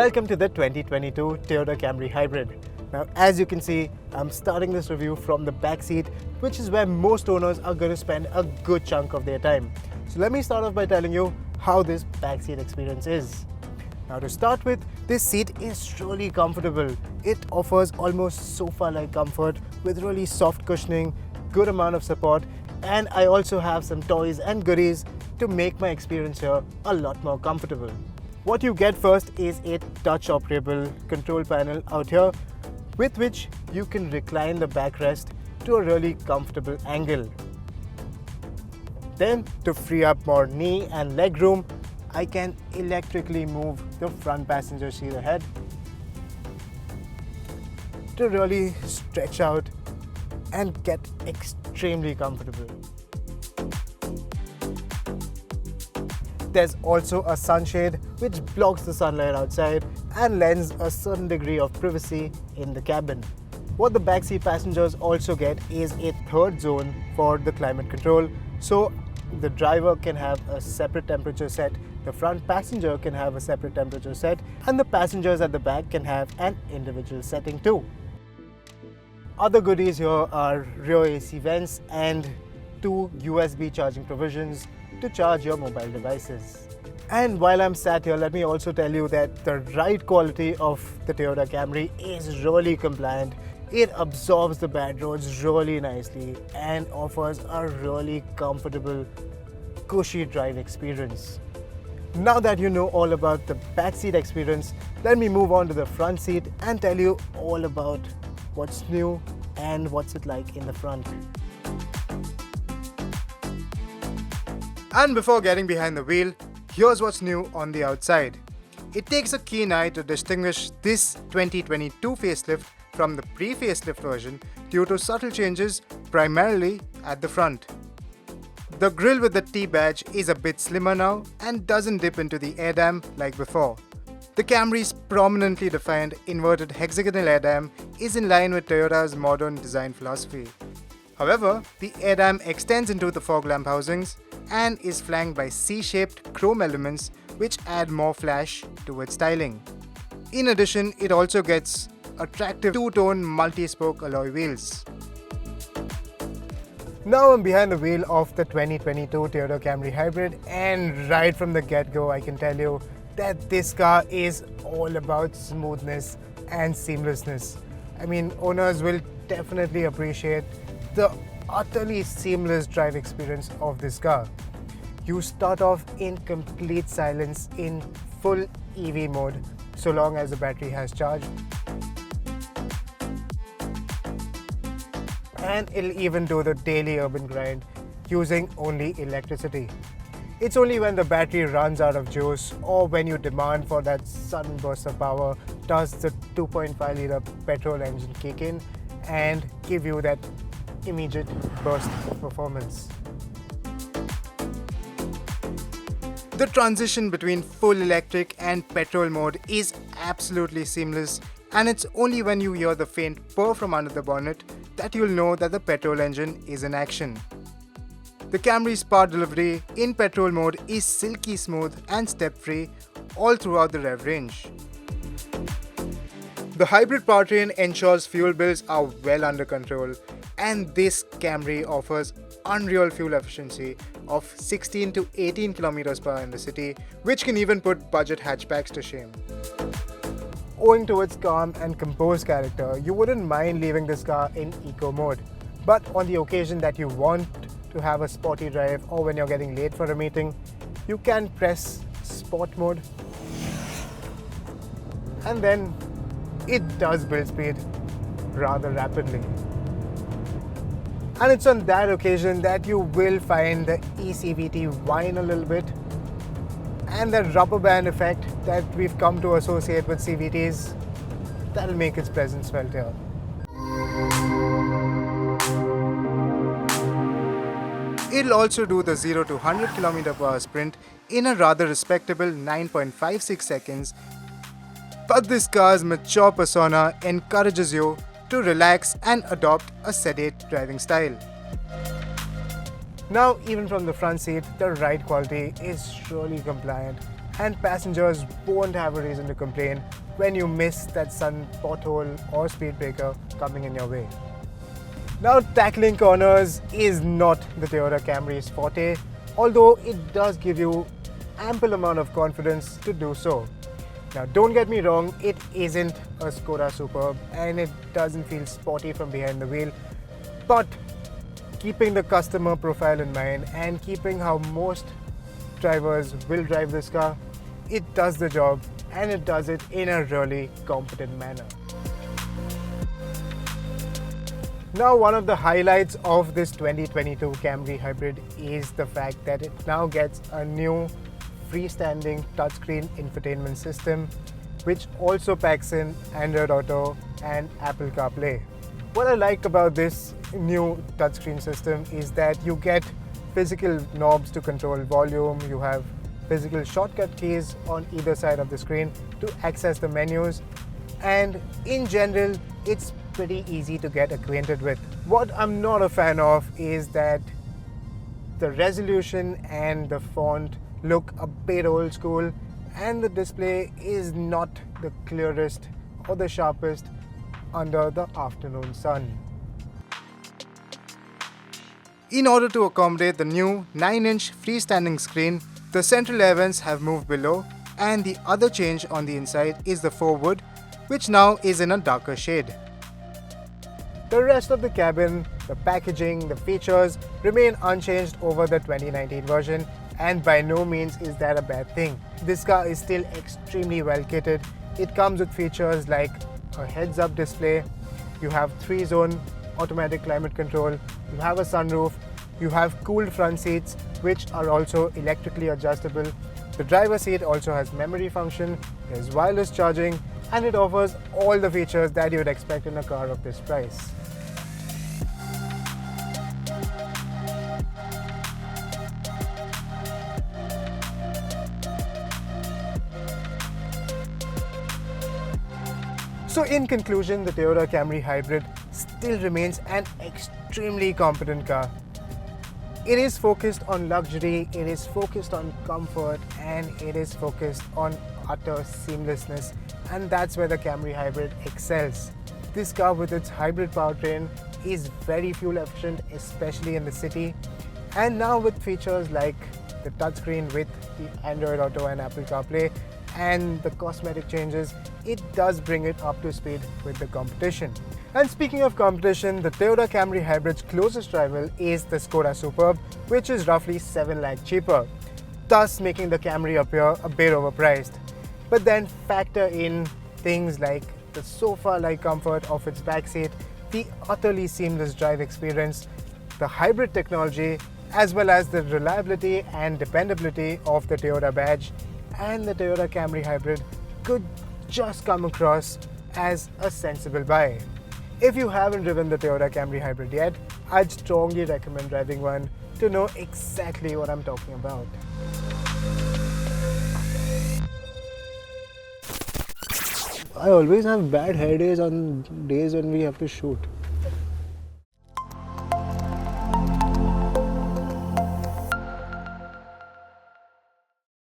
Welcome to the 2022 Toyota Camry Hybrid. Now, as you can see, I'm starting this review from the back seat, which is where most owners are going to spend a good chunk of their time. So let me start off by telling you how this back seat experience is. Now, to start with, this seat is really comfortable. It offers almost sofa-like comfort with really soft cushioning, good amount of support, and I also have some toys and goodies to make my experience here a lot more comfortable. What you get first is a touch operable control panel out here, with which you can recline the backrest to a really comfortable angle. Then, to free up more knee and leg room, I can electrically move the front passenger seat ahead to really stretch out and get extremely comfortable. There's also a sunshade which blocks the sunlight outside and lends a certain degree of privacy in the cabin. What the backseat passengers also get is a third zone for the climate control, so the driver can have a separate temperature set, the front passenger can have a separate temperature set, and the passengers at the back can have an individual setting too. Other goodies here are rear AC vents and 2 USB charging provisions to charge your mobile devices. And while I'm sat here, let me also tell you that the ride quality of the Toyota Camry is really compliant. It absorbs the bad roads really nicely and offers a really comfortable, cushy drive experience. Now that you know all about the backseat experience, let me move on to the front seat and tell you all about what's new and what's it like in the front. And before getting behind the wheel, here's what's new on the outside. It takes a keen eye to distinguish this 2022 facelift from the pre-facelift version due to subtle changes primarily at the front. The grille with the T badge is a bit slimmer now and doesn't dip into the air dam like before. The Camry's prominently defined inverted hexagonal air dam is in line with Toyota's modern design philosophy. However, the air dam extends into the fog lamp housings and is flanked by C-shaped chrome elements which add more flash to its styling. In addition, it also gets attractive two-tone multi-spoke alloy wheels. Now I'm behind the wheel of the 2022 Toyota Camry Hybrid, and right from the get-go I can tell you that this car is all about smoothness and seamlessness. I mean, owners will definitely appreciate the utterly seamless drive experience of this car. You start off in complete silence in full EV mode so long as the battery has charged. And it'll even do the daily urban grind using only electricity. It's only when the battery runs out of juice or when you demand for that sudden burst of power does the 2.5 litre petrol engine kick in and give you that immediate burst of performance. The transition between full electric and petrol mode is absolutely seamless, and it's only when you hear the faint purr from under the bonnet that you'll know that the petrol engine is in action. The Camry's power delivery in petrol mode is silky smooth and step-free all throughout the rev range. The hybrid powertrain ensures fuel bills are well under control, and this Camry offers unreal fuel efficiency of 16 to 18 km per hour in the city, which can even put budget hatchbacks to shame. Owing to its calm and composed character, you wouldn't mind leaving this car in eco mode. But on the occasion that you want to have a sporty drive or when you're getting late for a meeting, you can press sport mode, and then it does build speed rather rapidly. And it's on that occasion that you will find the eCVT whine a little bit, and the rubber band effect that we've come to associate with CVTs, that'll make its presence felt here. It'll also do the 0 to 100 km per hour sprint in a rather respectable 9.56 seconds, but this car's mature persona encourages you to relax and adopt a sedate driving style. Now, even from the front seat, the ride quality is surely compliant and passengers won't have a reason to complain when you miss that sudden pothole or speed breaker coming in your way. Now, tackling corners is not the Toyota Camry's forte, although it does give you ample amount of confidence to do so. Now, don't get me wrong, it isn't a Skoda Superb and it doesn't feel sporty from behind the wheel, but keeping the customer profile in mind and keeping how most drivers will drive this car, it does the job and it does it in a really competent manner. Now, one of the highlights of this 2022 Camry Hybrid is the fact that it now gets a new freestanding touchscreen infotainment system, which also packs in Android Auto and Apple CarPlay. What I like about this new touchscreen system is that you get physical knobs to control volume, you have physical shortcut keys on either side of the screen to access the menus, and in general, it's pretty easy to get acquainted with. What I'm not a fan of is that the resolution and the font look a bit old school and the display is not the clearest or the sharpest under the afternoon sun. In order to accommodate the new 9-inch freestanding screen, the central air vents have moved below, and the other change on the inside is the forward, which now is in a darker shade. The rest of the cabin, the packaging, the features remain unchanged over the 2019 version, and by no means is that a bad thing. This car is still extremely well kitted. It comes with features like a heads-up display, you have 3-zone automatic climate control, you have a sunroof, you have cooled front seats which are also electrically adjustable. The driver's seat also has memory function, there's wireless charging, and it offers all the features that you would expect in a car of this price. So in conclusion, the Toyota Camry Hybrid still remains an extremely competent car. It is focused on luxury, it is focused on comfort, and it is focused on utter seamlessness, and that's where the Camry Hybrid excels. This car with its hybrid powertrain is very fuel efficient, especially in the city, and now with features like the touchscreen with the Android Auto and Apple CarPlay and the cosmetic changes, it does bring it up to speed with the competition. And speaking of competition, the Toyota Camry Hybrid's closest rival is the Skoda Superb, which is roughly 7 lakh cheaper, thus making the Camry appear a bit overpriced. But then factor in things like the sofa-like comfort of its backseat, the utterly seamless drive experience, the hybrid technology, as well as the reliability and dependability of the Toyota badge, and the Toyota Camry Hybrid could just come across as a sensible buy. If you haven't driven the Toyota Camry Hybrid yet, I'd strongly recommend driving one to know exactly what I'm talking about. I always have bad hair days on days when we have to shoot.